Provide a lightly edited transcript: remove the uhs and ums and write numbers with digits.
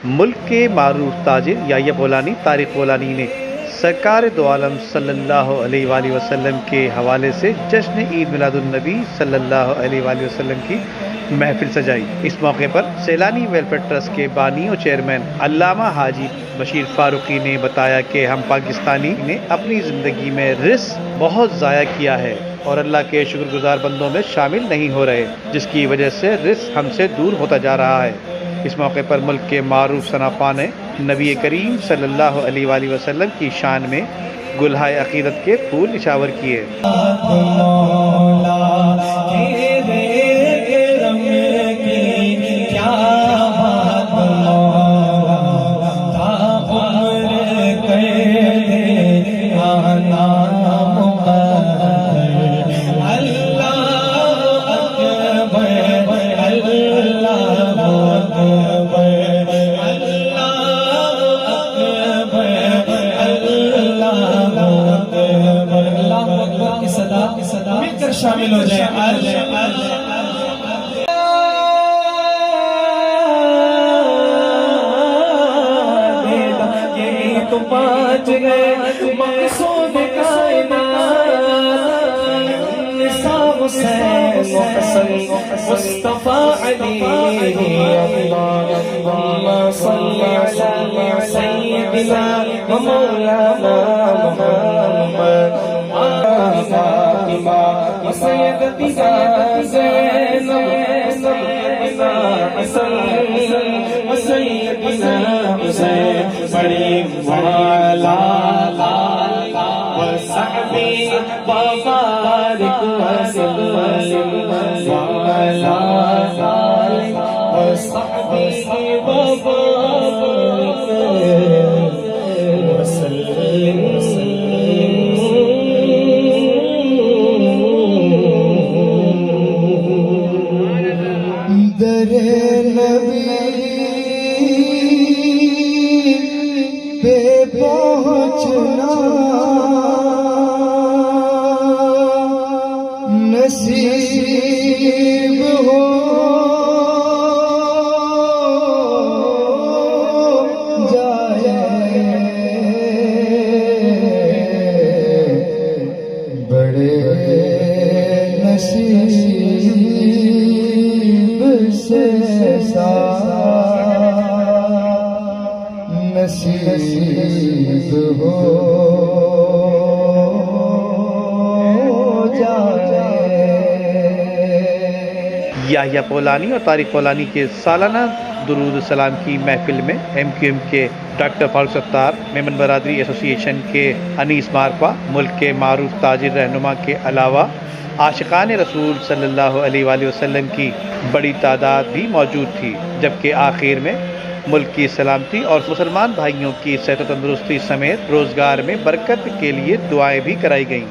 ملک کے معروف تاجر یحییٰ بولانی طارق بولانی نے سرکار دو عالم صلی اللہ علیہ وآلہ وسلم کے حوالے سے جشن عید میلاد النبی صلی اللہ علیہ وآلہ وسلم کی محفل سجائی۔ اس موقع پر سیلانی ویلفیئر ٹرسٹ کے بانی و چیئرمین علامہ حاجی بشیر فاروقی نے بتایا کہ ہم پاکستانی نے اپنی زندگی میں رزق بہت ضائع کیا ہے اور اللہ کے شکر گزار بندوں میں شامل نہیں ہو رہے، جس کی وجہ سے رزق ہم سے دور ہوتا جا رہا ہے۔ اس موقع پر ملک کے معروف صنفاء نے نبی کریم صلی اللہ علیہ وآلہ وسلم کی شان میں گلہائے عقیدت کے پھول نچھاور کیے۔ شامل ہو جائے یہ تو پانچ گئے مقصود نصاب حسین حسن مصطفیٰ علی اللہم صلی علی سیدنا و مولانا محمد سیدتنا زینب سیدنا حسن سیدنا حسین بڑی والا وصحبی وبارک وسلم والا وصحبی وبارک وسلم پہ پہنچنا نصیب ہو جائے، بڑے نصیب سے نصیب ہو جائے۔ یحییٰ بولانی اور طارق بولانی کے سالانہ درود السلام کی محفل میں MQM کے ڈاکٹر فاروق ستار، میمن برادری ایسوسی ایشن کے انیس مارپا، ملک کے معروف تاجر رہنما کے علاوہ عاشقان رسول صلی اللہ علیہ وآلہ وسلم کی بڑی تعداد بھی موجود تھی، جبکہ آخر میں ملک کی سلامتی اور مسلمان بھائیوں کی صحت و تندرستی سمیت روزگار میں برکت کے لیے دعائیں بھی کرائی گئیں۔